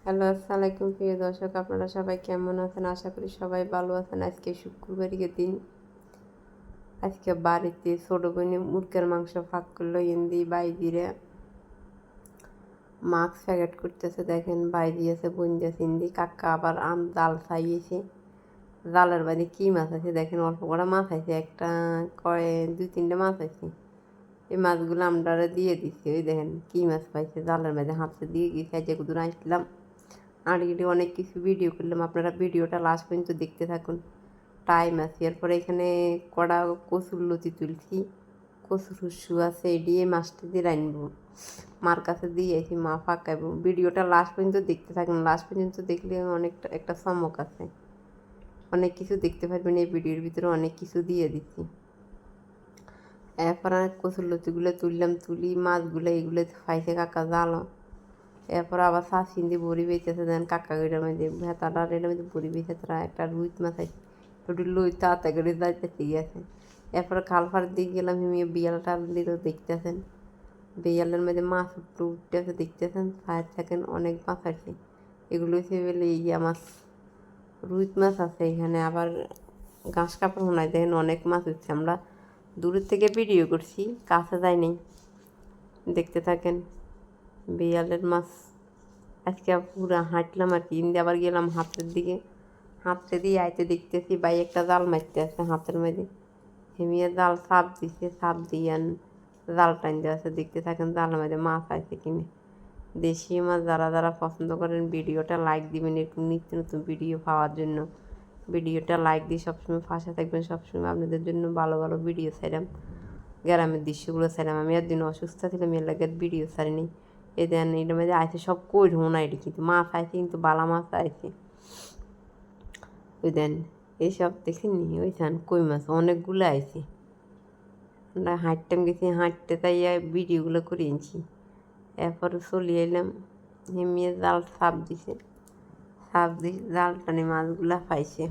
Hello, আসসালামু আলাইকুম প্রিয় দর্শক, আপনারা সবাই কেমন আছেন? আশা করি সবাই ভালো আছেন। আজকে শুক্রবারের দিন। আজকে বাড়িতে ছোট বোনে মুরগের মাংস ফাঁক করলো ইন্দি বাইজিরে মাছ প্যাকেট করতেছে। দেখেন বাইজি আছে, বন্দি আছে, ইন্দি কাকা আবার জাল ছাইয়েছে। জালের বাইরে কী মাছ আছে দেখেন, অল্প করে মাছ আছে, একটা দুই তিনটে মাছ আছে। এই মাছগুলো আমরা দিয়ে দিচ্ছি। ওই দেখেন কী মাছ পাইছে জালের মাঝে, হাতে দিয়ে গেছে। যে কুদুর আসলাম আড়িয়ে অনেক কিছু ভিডিও করলাম, আপনারা ভিডিওটা লাস্ট পর্যন্ত দেখতে থাকুন। টাইম আছে। এরপরে এখানে কড়া কচুর লতি তুলছি, কচুর হুসু আছে, এডিয়ে মাছটা দিয়ে রানবো। মার কাছে দিয়ে এসি, মা ফাঁকাইব। ভিডিওটা লাস্ট পর্যন্ত দেখতে থাকুন, লাস্ট পর্যন্ত দেখলে অনেকটা একটা চমক আছে, অনেক কিছু দেখতে পারবেন। এই ভিডিওর ভিতরে অনেক কিছু দিয়ে দিচ্ছি। এরপর কচুর লতিগুলো তুললাম, তুলি মাছগুলো এগুলো ফাইছে কাকা জালো। এরপর আবার শাসিন দিয়ে বড়ি বেঁচেছে, দেন কাকা গিটার মধ্যে ভেতাটার এটার মধ্যে বড়ি বেঁচে, তারা একটা রুইত মাছ আছে, একটু লুই তাড়াতাড়ি করে যাইতে ঠিক আছে। এরপরে খালফার দিকে গেলাম, হিমিয়ে বিয়ালটা দিল দেখতেছেন। বিয়ালের মধ্যে মাছ উঠতেছে দেখতেছেন। 5 সেকেন্ড অনেক মাছ আছে, এগুলো হচ্ছে বলে ইয়া মাছ, রুইত মাছ আছে এখানে। আবার ঘাস কাপড় হোনায় দেখেন অনেক মাছ উঠছে। আমরা দূরের থেকে ভিডিও করছি, কাছে যাইনি, দেখতে থাকেন। বিয়ালের মাছ আজকে পুরো হাঁটলাম আর কি। আবার গেলাম হাতের দিকে, হাতে দিয়ে আইতে দেখতেছি ভাই একটা জাল মারতে আছে হাতের মধ্যে। হেমিয়ে জাল সাপ দিছে, সাপ দিয়ে জাল টানতে আছে। দেখতে থাকেন জালের মধ্যে মাছ আছে কিনে। দেশি মাছ যারা যারা পছন্দ করেন ভিডিওটা লাইক দিবেন, একটু নিত্য নতুন ভিডিও পাওয়ার জন্য। ভিডিওটা লাইক দিয়ে সবসময় পাশে থাকবেন। সবসময় আপনাদের জন্য ভালো ভালো ভিডিও ছাড়াম, গ্রামের দৃশ্যগুলো ছাড়াম। আমি একদিন অসুস্থ ছিলাম, এর লাগে ভিডিও ছাড়িনি। এ দেন এটার মধ্যে আইসে সব কই ঢোনা, এটি কিন্তু মাছ আইছে, কিন্তু বালা মাছ আইছে। ওই দেন এইসব দেখেননি, ওই দেন কই মাছ অনেকগুলো আইছে। আমরা হাঁটতাম গেছি, হাঁটতে তাই ভিডিওগুলো করে এনেছি। এরপর চলে এলাম, হেমিয়ে জাল সাপ দিছে, সাপ দিয়ে জাল টানে মাছগুলা পাইছে।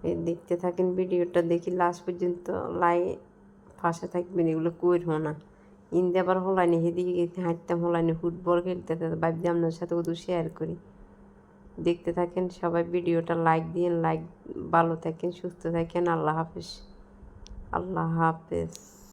এই দেখতে থাকেন ভিডিওটা, দেখি লাস্ট পর্যন্ত পাশে থাকবেন। এগুলো কইরো না। ইন্দে আবার হলাইনি, সেদিকে গেছি হাঁটতাম, হলাইনি ফুটবল খেলতে ভাবছি আপনার সাথে কত শেয়ার করি। দেখতে থাকেন সবাই, ভিডিওটা লাইক দিন, লাইক। ভালো থাকেন, সুস্থ থাকেন। আল্লাহ হাফেজ, আল্লাহ হাফেজ।